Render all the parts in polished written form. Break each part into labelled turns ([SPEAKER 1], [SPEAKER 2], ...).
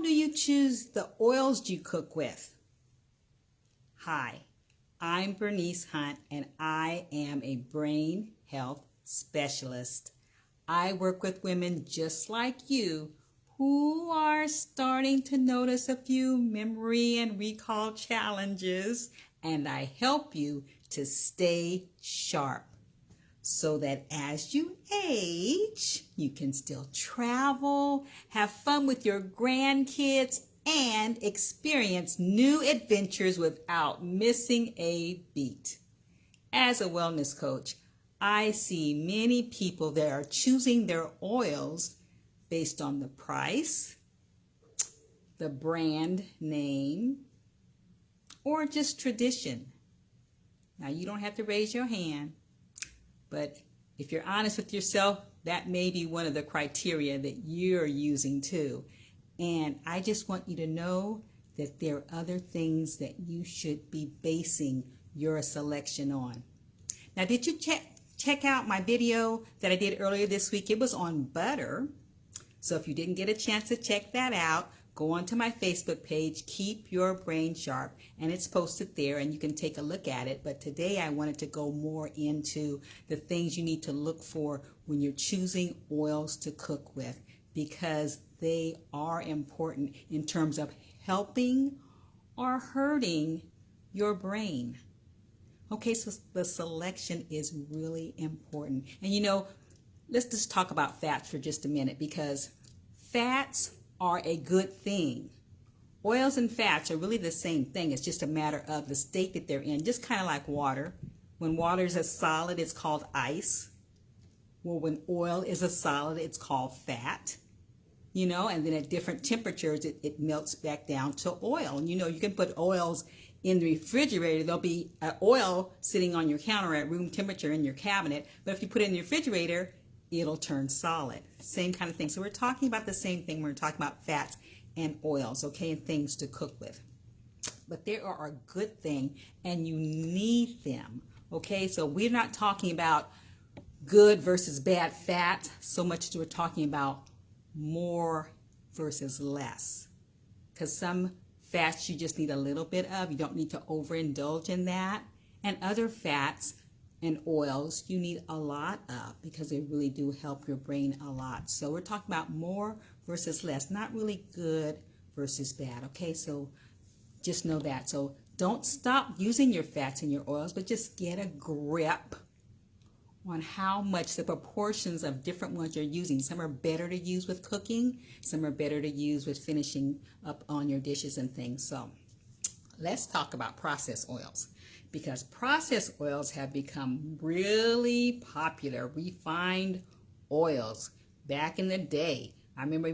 [SPEAKER 1] do you choose the oils you cook with? Hi, I'm Bernice Hunt, and I am a brain health specialist. I work with women just like you who are starting to notice a few memory and recall challenges, and I help you to stay sharp so that as you age, you can still travel, have fun with your grandkids, and experience new adventures without missing a beat. As a wellness coach, I see many people that are choosing their oils based on the price, the brand name, or just tradition. Now, you don't have to raise your hand, but if you're honest with yourself, that may be one of the criteria that you're using too. And I just want you to know that there are other things that you should be basing your selection on. Now, did you check out my video that I did earlier this week? It was on butter. So if you didn't get a chance to check that out, go onto my Facebook page, Keep Your Brain Sharp, and it's posted there and you can take a look at it. But today I wanted to go more into the things you need to look for when you're choosing oils to cook with, because they are important in terms of helping or hurting your brain. Okay, so the selection is really important. And you know, let's just talk about fats for just a minute, because fats are a good thing. Oils and fats are really the same thing. It's just a matter of the state that they're in, just kind of like water. When water is a solid, it's called ice. Well, when oil is a solid, it's called fat. You know, and then at different temperatures, it melts back down to oil. And you know, you can put oils in the refrigerator. There'll be oil sitting on your counter at room temperature in your cabinet. But if you put it in the refrigerator, it'll turn solid. Same kind of thing. So we're talking about the same thing. We're talking about fats and oils, okay, and things to cook with. But they are a good thing, and you need them, okay? So we're not talking about good versus bad fat so much as we're talking about more versus less. Because some fats you just need a little bit of. You don't need to overindulge in that. And other fats and oils you need a lot of, because they really do help your brain a lot. So we're talking about more versus less, not really good versus bad. Okay, so just know that. So don't stop using your fats and your oils, but just get a grip on how much, the proportions of different ones you're using. Some are better to use with cooking, some are better to use with finishing up on your dishes and things. So let's talk about processed oils, because processed oils have become really popular. Refined oils. Back in the day, I remember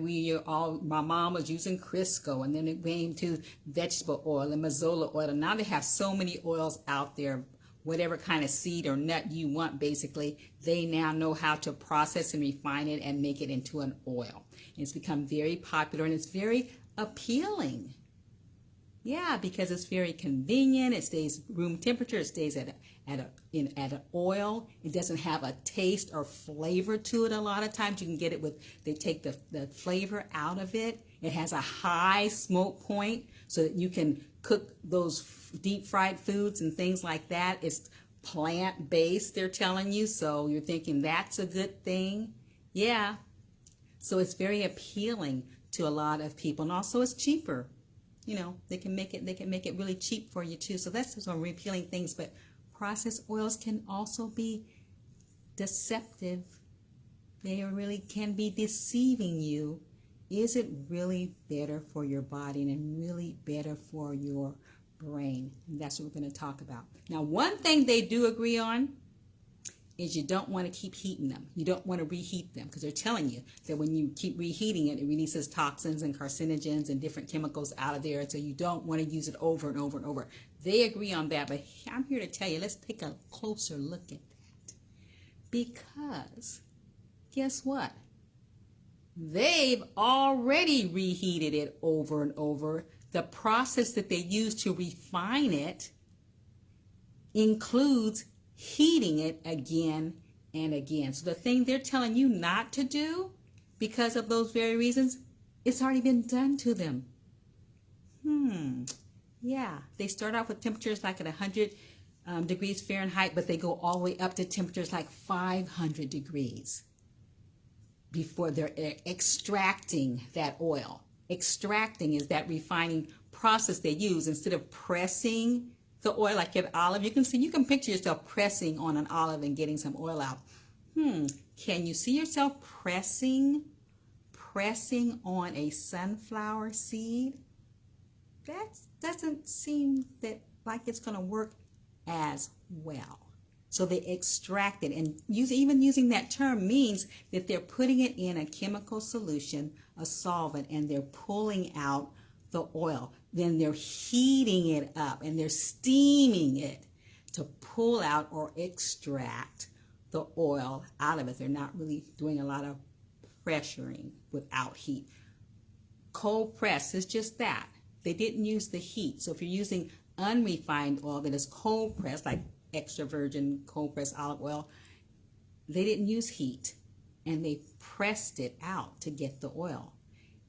[SPEAKER 1] my mom was using Crisco, and then it came to vegetable oil and Mazola oil, and now they have so many oils out there. Whatever kind of seed or nut you want, basically, they now know how to process and refine it and make it into an oil. And it's become very popular, and it's very appealing. Yeah, because it's very convenient. It stays room temperature. It stays at an oil. It doesn't have a taste or flavor to it. A lot of times you can get it with, they take the flavor out of it. It has a high smoke point so that you can cook those deep fried foods and things like that. It's plant-based, they're telling you. So you're thinking that's a good thing. Yeah. So it's very appealing to a lot of people. And also it's cheaper. You know, they can make it really cheap for you too. So that's some appealing things. But processed oils can also be deceptive. They really can be deceiving you. Is it really better for your body and really better for your brain? And that's what we're going to talk about. Now, one thing they do agree on is you don't want to keep heating them. You don't want to reheat them, because they're telling you that when you keep reheating it, it releases toxins and carcinogens and different chemicals out of there. And so you don't want to use it over and over and over. They agree on that, but I'm here to tell you, let's take a closer look at that. Because guess what? They've already reheated it over and over. The process that they use to refine it includes heating it again and again. So the thing they're telling you not to do, because of those very reasons, It's already been done to them. Yeah, they start off with temperatures like at 100 degrees Fahrenheit, but they go all the way up to temperatures like 500 degrees before they're extracting that oil. Extracting is that refining process they use. Instead of pressing the oil like an olive, you can picture yourself pressing on an olive and getting some oil out. Can you see yourself pressing on a sunflower seed? That doesn't seem like it's going to work as well. So they extract it, and even using that term means that they're putting it in a chemical solution, a solvent, and they're pulling out the oil. Then they're heating it up and they're steaming it to pull out or extract the oil out of it. They're not really doing a lot of pressuring without heat. Cold press is just that. They didn't use the heat. So if you're using unrefined oil that is cold pressed, like extra virgin cold pressed olive oil, they didn't use heat, and they pressed it out to get the oil.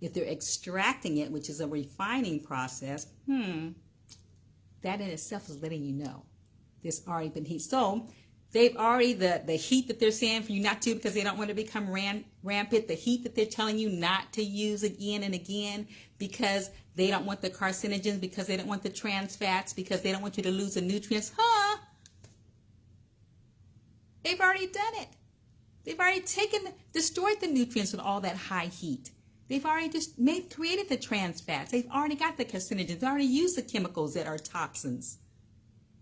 [SPEAKER 1] If they're extracting it, which is a refining process, that in itself is letting you know there's already been heat. So they've already, the heat that they're saying for you not to, because they don't want to become rampant, the heat that they're telling you not to use again and again because they don't want the carcinogens, because they don't want the trans fats, because they don't want you to lose the nutrients. They've already done it. They've already destroyed the nutrients with all that high heat. They've already created the trans fats. They've already got the carcinogens. They've already used the chemicals that are toxins,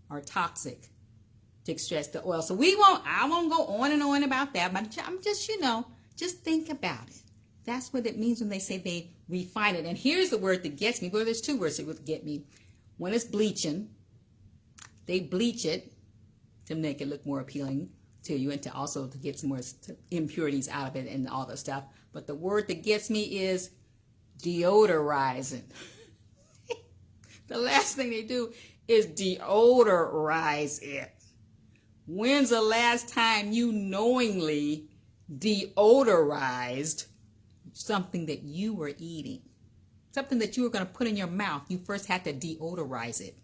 [SPEAKER 1] are toxic, to extract the oil. So I won't go on and on about that, but I'm just, just think about it. That's what it means when they say they refine it. And here's the word that gets me. Well, there's two words that would get me. One is bleaching. They bleach it to make it look more appealing to you, and to get some more impurities out of it and all the stuff. But the word that gets me is deodorizing. The last thing they do is deodorize it. When's the last time you knowingly deodorized something that you were eating? Something that you were going to put in your mouth. You first had to deodorize it.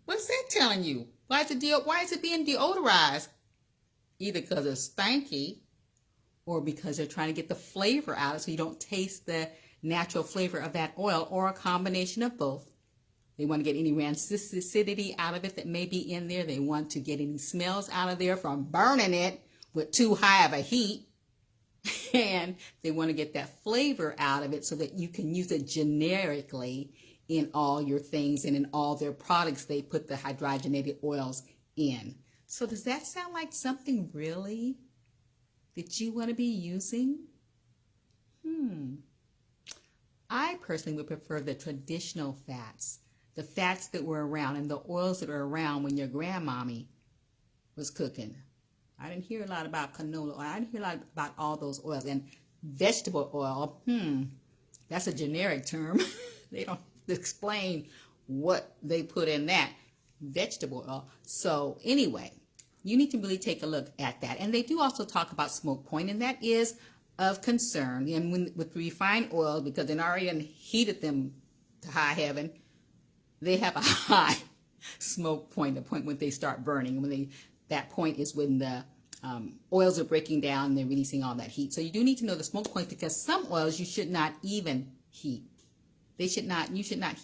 [SPEAKER 1] What's that telling you? Why is it being deodorized? Either because it's stanky, or because they're trying to get the flavor out of it so you don't taste the natural flavor of that oil, or a combination of both. They want to get any rancidity out of it that may be in there. They want to get any smells out of there from burning it with too high of a heat. And they want to get that flavor out of it so that you can use it generically in all your things, and in all their products they put the hydrogenated oils in. So does that sound like something really that you want to be using? I personally would prefer the traditional fats, the fats that were around and the oils that were around when your grandmommy was cooking. I didn't hear a lot about canola oil. I didn't hear a lot about all those oils. And vegetable oil, that's a generic term. They don't explain what they put in that. Vegetable oil. So anyway, you need to really take a look at that. And they do also talk about smoke point, and that is of concern. And with refined oil, because they've already heated them to high heaven, they have a high smoke point, the point when they start burning. That point is when the oils are breaking down and they're releasing all that heat. So you do need to know the smoke point, because some oils you should not even heat. You should not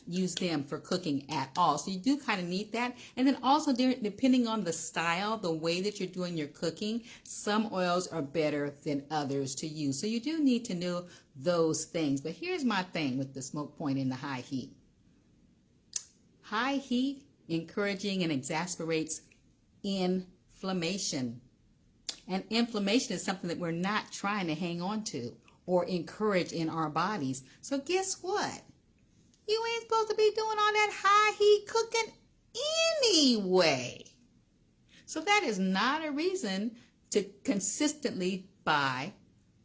[SPEAKER 1] use them for cooking at all. So you do kind of need that. And then also, depending on the style, the way that you're doing your cooking, some oils are better than others to use. So you do need to know those things. But here's my thing with the smoke point and the high heat. High heat encouraging and exasperates inflammation. And inflammation is something that we're not trying to hang on to or encourage in our bodies. So guess what? You ain't supposed to be doing all that high heat cooking anyway. So that is not a reason to consistently buy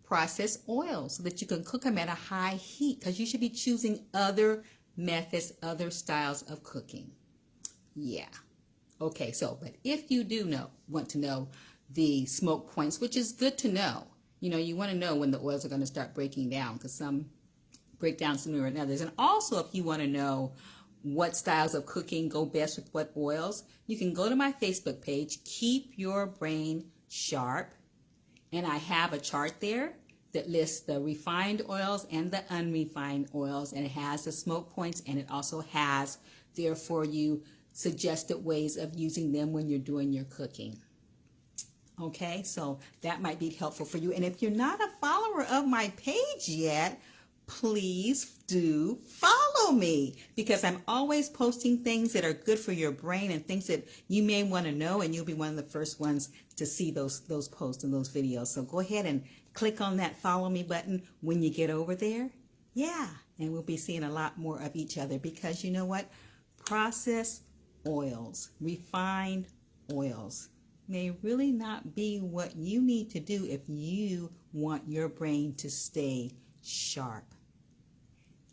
[SPEAKER 1] processed oils so that you can cook them at a high heat, because you should be choosing other methods, other styles of cooking. Yeah. Okay, but if you do want to know the smoke points, which is good to know, you want to know when the oils are going to start breaking down, because some break down some newer than others. And also, if you want to know what styles of cooking go best with what oils, you can go to my Facebook page, Keep Your Brain Sharp, and I have a chart there that lists the refined oils and the unrefined oils, and it has the smoke points, and it also has there for you suggested ways of using them when you're doing your cooking. Okay, so that might be helpful for you. And if you're not a follower of my page yet, please do follow me, because I'm always posting things that are good for your brain and things that you may want to know, and you'll be one of the first ones to see those posts and those videos. So go ahead and click on that follow me button when you get over there. Yeah, and we'll be seeing a lot more of each other, because you know what? Processed oils, refined oils may really not be what you need to do if you want your brain to stay sharp.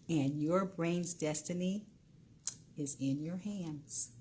[SPEAKER 1] And your brain's destiny is in your hands.